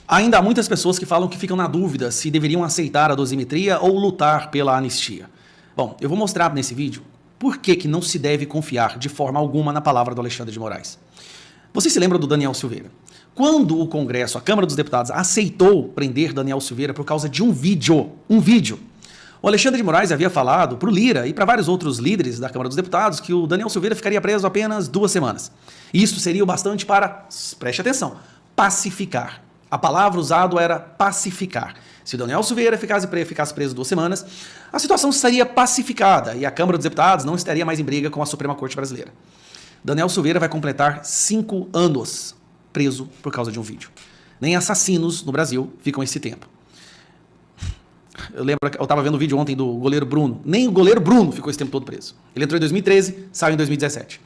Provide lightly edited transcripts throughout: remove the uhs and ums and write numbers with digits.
Ainda há muitas pessoas que falam que ficam na dúvida se deveriam aceitar a dosimetria ou lutar pela anistia. Bom, eu vou mostrar nesse vídeo por que não se deve confiar de forma alguma na palavra do Alexandre de Moraes. Vocês se lembram do Daniel Silveira? Quando o Congresso, a Câmara dos Deputados, aceitou prender Daniel Silveira por causa de um vídeo, o Alexandre de Moraes havia falado para o Lira e para vários outros líderes da Câmara dos Deputados que o Daniel Silveira ficaria preso apenas 2 semanas. Isso seria o bastante para, preste atenção, pacificar. A palavra usada era pacificar. Se o Daniel Silveira ficasse preso 2 semanas, a situação estaria pacificada e a Câmara dos Deputados não estaria mais em briga com a Suprema Corte Brasileira. Daniel Silveira vai completar 5 anos preso por causa de um vídeo. Nem assassinos no Brasil ficam esse tempo. Eu lembro que eu estava vendo o vídeo ontem do goleiro Bruno. Nem o goleiro Bruno ficou esse tempo todo preso. Ele entrou em 2013, saiu em 2017.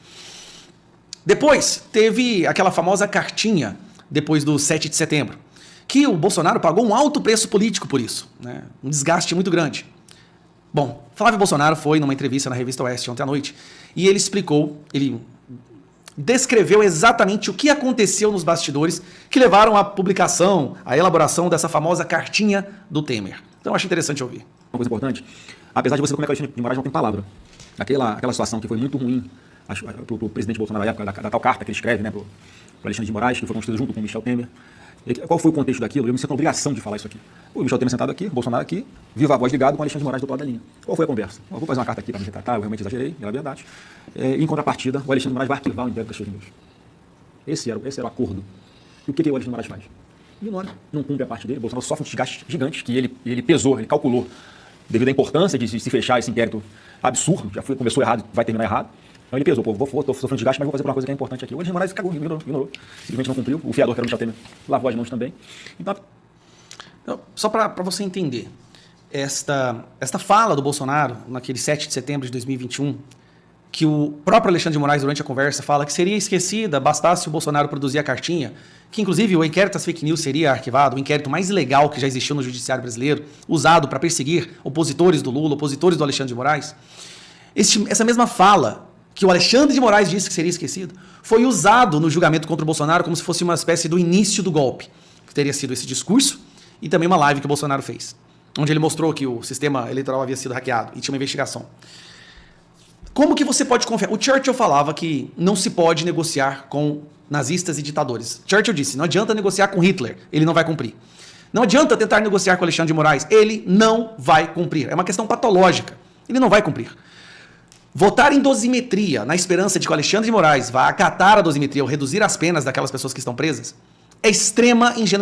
Depois, teve aquela famosa cartinha, depois do 7 de setembro, que o Bolsonaro pagou um alto preço político por isso, né? Um desgaste muito grande. Bom, Flávio Bolsonaro foi numa entrevista na Revista Oeste ontem à noite e ele explicou, ele descreveu exatamente o que aconteceu nos bastidores que levaram à publicação, à elaboração dessa famosa cartinha do Temer. Então, eu acho interessante ouvir. Uma coisa importante, apesar de você ver como é que o Alexandre de Moraes não tem palavra, aquela situação que foi muito ruim para o presidente Bolsonaro na época, da tal carta que ele escreve, né, para o Alexandre de Moraes, que foi construído junto com o Michel Temer. Qual foi o contexto daquilo? Eu me sinto na obrigação de falar isso aqui. O Michel Temer sentado aqui, o Bolsonaro aqui, viva a voz ligado com o Alexandre de Moraes do outro lado da linha. Qual foi a conversa? Eu vou fazer uma carta aqui para me retratar, eu realmente exagerei, é verdade. Em contrapartida, o Alexandre de Moraes vai arquivar o inquérito das fake news. Esse era o acordo. E o que o Alexandre de Moraes faz? Ignora, não cumpre a parte dele. O Bolsonaro sofre um desgaste gigante que ele pesou, ele calculou, devido à importância de se fechar esse inquérito absurdo, começou errado, vai terminar errado. Então ele pesou, estou sofrendo desgaste, mas vou fazer uma coisa que é importante aqui. O Alexandre de Moraes cagou, ignorou, simplesmente não cumpriu. O fiador, que era o Michel Temer, lavou as mãos também. Então, só para você entender, esta fala do Bolsonaro, naquele 7 de setembro de 2021, que o próprio Alexandre de Moraes, durante a conversa, fala que seria esquecida, bastasse o Bolsonaro produzir a cartinha, que inclusive o inquérito das fake news seria arquivado, o inquérito mais ilegal que já existiu no judiciário brasileiro, usado para perseguir opositores do Lula, opositores do Alexandre de Moraes. Essa mesma fala, que o Alexandre de Moraes disse que seria esquecido, foi usado no julgamento contra o Bolsonaro como se fosse uma espécie do início do golpe, que teria sido esse discurso e também uma live que o Bolsonaro fez, onde ele mostrou que o sistema eleitoral havia sido hackeado e tinha uma investigação. Como que você pode confiar? O Churchill falava que não se pode negociar com nazistas e ditadores. Churchill disse, não adianta negociar com Hitler, ele não vai cumprir. Não adianta tentar negociar com Alexandre de Moraes, ele não vai cumprir. É uma questão patológica, ele não vai cumprir. Votar em dosimetria, na esperança de que o Alexandre de Moraes vá acatar a dosimetria ou reduzir as penas daquelas pessoas que estão presas, é extrema ingenuidade.